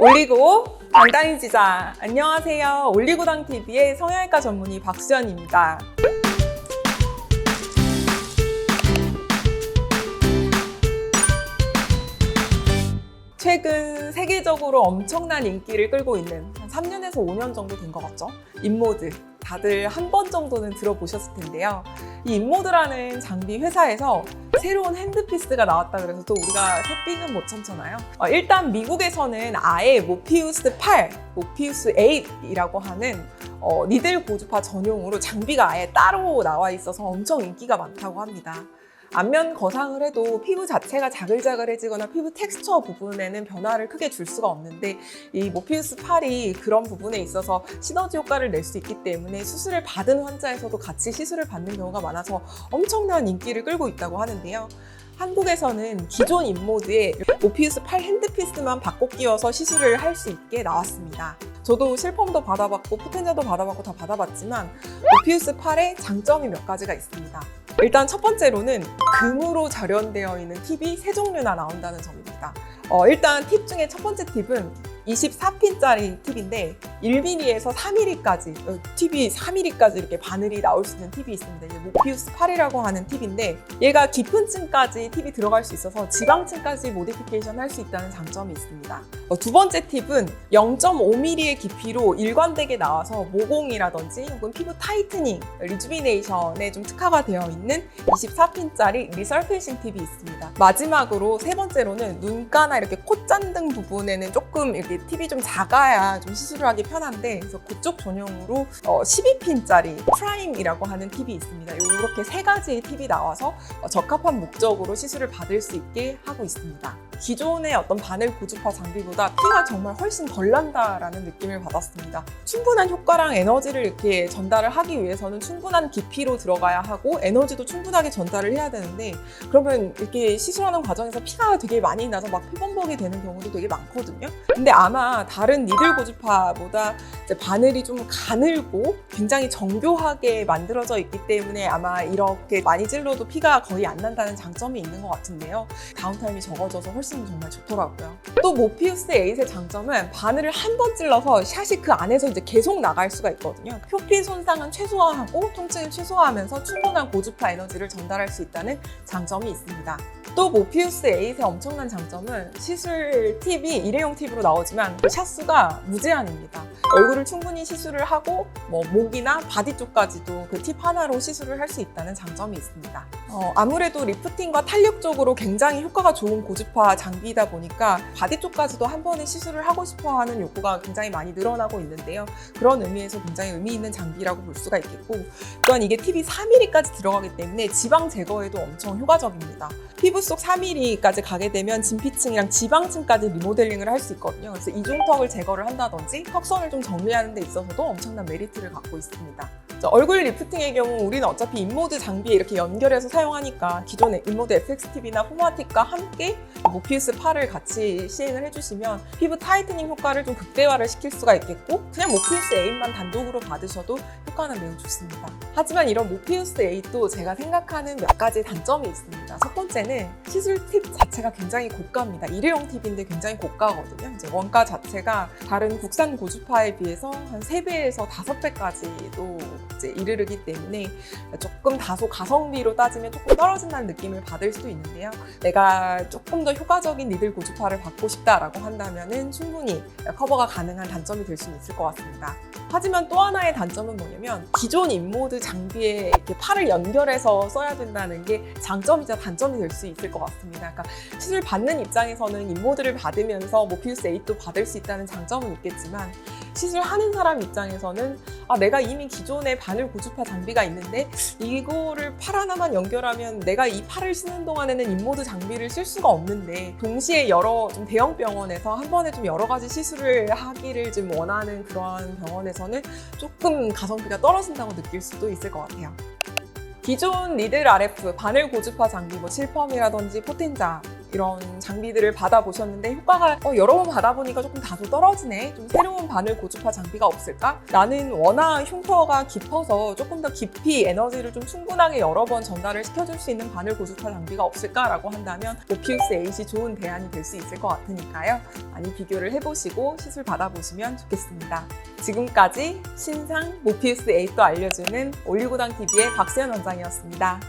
올리고 간단해지자. 안녕하세요. 올리고당TV의 성형외과 전문의 박수연입니다. 최근 세계적으로 엄청난 인기를 끌고 있는 한 3년에서 5년 정도 된 것 같죠? 인모드. 다들 한 번 정도는 들어보셨을 텐데요. 이 인모드라는 장비 회사에서 새로운 핸드피스가 나왔다 그래서 또 우리가 새삥은 못 참잖아요. 일단 미국에서는 아예 모피우스 8, 모피우스 8이라고 하는 니들 고주파 전용으로 장비가 아예 따로 나와 있어서 엄청 인기가 많다고 합니다. 안면 거상을 해도 피부 자체가 자글자글해지거나 피부 텍스처 부분에는 변화를 크게 줄 수가 없는데 이 모피우스 8이 그런 부분에 있어서 시너지 효과를 낼 수 있기 때문에 수술을 받은 환자에서도 같이 시술을 받는 경우가 많아서 엄청난 인기를 끌고 있다고 하는데요. 한국에서는 기존 인모드에 모피우스 8 핸드피스만 바꿔 끼워서 시술을 할 수 있게 나왔습니다. 저도 실펌도 받아봤고 포텐자도 받아봤고 다 받아봤지만 모피우스 8의 장점이 몇 가지가 있습니다. 일단 첫 번째로는 금으로 절연되어 있는 팁이 3종류나 나온다는 점입니다. 일단 팁 중에 첫 번째 팁은 24핀짜리 팁인데 1mm에서 3mm까지 팁이 3mm까지 이렇게 바늘이 나올 수 있는 팁이 있습니다. 이제 모피우스 8이라고 하는 팁인데 얘가 깊은 층까지 팁이 들어갈 수 있어서 지방층까지 모디피케이션 할 수 있다는 장점이 있습니다. 두 번째 팁은 0.5mm의 깊이로 일관되게 나와서 모공이라든지 혹은 피부 타이트닝, 리주비네이션에 좀 특화가 되어 있는 24핀짜리 리서페이싱 팁이 있습니다. 마지막으로 세 번째로는 눈가나 이렇게 콧잔등 부분에는 조금 이렇게 팁이 좀 작아야 좀 시술을 하기 편한데 그래서 그쪽 전용으로 12핀짜리 프라임이라고 하는 팁이 있습니다. 이렇게 세 가지의 팁이 나와서 적합한 목적으로 시술을 받을 수 있게 하고 있습니다. 기존의 어떤 바늘 고주파 장비보다 피가 정말 훨씬 덜 난다라는 느낌을 받았습니다. 충분한 효과랑 에너지를 이렇게 전달을 하기 위해서는 충분한 깊이로 들어가야 하고 에너지도 충분하게 전달을 해야 되는데 그러면 이렇게 시술하는 과정에서 피가 되게 많이 나서 막 피범벅이 되는 경우도 되게 많거든요. 근데 아마 다른 니들 고주파보다 이제 바늘이 좀 가늘고 굉장히 정교하게 만들어져 있기 때문에 아마 이렇게 많이 찔러도 피가 거의 안 난다는 장점이 있는 것 같은데요. 다운타임이 적어져서 훨씬 정말 좋더라고요. 또 모피우스 8의 장점은 바늘을 한 번 찔러서 샷이 그 안에서 이제 계속 나갈 수가 있거든요. 표피 손상은 최소화하고 통증을 최소화하면서 충분한 고주파 에너지를 전달할 수 있다는 장점이 있습니다. 또 모피우스 8의 엄청난 장점은 시술 팁이 일회용 팁으로 나오지만 그 샷수가 무제한입니다. 얼굴을 충분히 시술을 하고 목이나 바디 쪽까지도 그 팁 하나로 시술을 할 수 있다는 장점이 있습니다. 아무래도 리프팅과 탄력 쪽으로 굉장히 효과가 좋은 고주파 장비이다 보니까 바디 쪽까지도 한 번에 시술을 하고 싶어 하는 욕구가 굉장히 많이 늘어나고 있는데요. 그런 의미에서 굉장히 의미 있는 장비라고 볼 수가 있겠고 또한 이게 팁이 4mm까지 들어가기 때문에 지방 제거에도 엄청 효과적입니다. 피부 속 4mm까지 가게 되면 진피층이랑 지방층까지 리모델링을 할 수 있거든요. 그래서 이중턱을 제거를 한다든지 턱선을 좀 정리하는 데 있어서도 엄청난 메리트를 갖고 있습니다. 얼굴 리프팅의 경우 우리는 어차피 인모드 장비에 이렇게 연결해서 사용하니까 기존의 인모드 FXTV나 포마틱과 함께 모피우스 8을 같이 시행을 해주시면 피부 타이트닝 효과를 좀 극대화를 시킬 수가 있겠고 그냥 모피우스 8만 단독으로 받으셔도 효과는 매우 좋습니다. 하지만 이런 모피우스 8도 제가 생각하는 몇 가지 단점이 있습니다. 첫 번째는 시술 팁 자체가 굉장히 고가입니다. 일회용 팁인데 굉장히 고가거든요. 이제 원가 자체가 다른 국산 고주파에 비해서 한 3배에서 5배까지도 이제 이르르기 때문에 조금 다소 가성비로 따지면 조금 떨어진다는 느낌을 받을 수도 있는데요. 내가 조금 더 효과적인 니들 고주파를 받고 싶다라고 한다면은 충분히 커버가 가능한 단점이 될 수는 있을 것 같습니다. 하지만 또 하나의 단점은 뭐냐면 기존 인모드 장비에 이렇게 팔을 연결해서 써야 된다는 게 장점이자 단점이 될 수 있을 것 같습니다. 그러니까 시술 받는 입장에서는 인모드를 받으면서 모피우스 8도 받을 수 있다는 장점은 있겠지만 시술하는 사람 입장에서는 내가 이미 기존에 바늘 고주파 장비가 있는데 이거를 팔 하나만 연결하면 내가 이 팔을 쓰는 동안에는 인모드 장비를 쓸 수가 없는데 동시에 여러 좀 대형 병원에서 한 번에 좀 여러 가지 시술을 하기를 좀 원하는 그러한 병원에서는 조금 가성비가 떨어진다고 느낄 수도 있을 것 같아요. 기존 니들 RF 바늘 고주파 장비 실펌이라든지 포텐자 이런 장비들을 받아보셨는데 효과가 여러 번 받아보니까 조금 다소 떨어지네. 좀 새로운 바늘 고주파 장비가 없을까? 나는 워낙 흉터가 깊어서 조금 더 깊이 에너지를 좀 충분하게 여러 번 전달을 시켜줄 수 있는 바늘 고주파 장비가 없을까라고 한다면 모피우스 8이 좋은 대안이 될 수 있을 것 같으니까요. 많이 비교를 해보시고 시술 받아보시면 좋겠습니다. 지금까지 신상 모피우스 8도 알려주는 올리고당 TV의 박수연 원장이었습니다.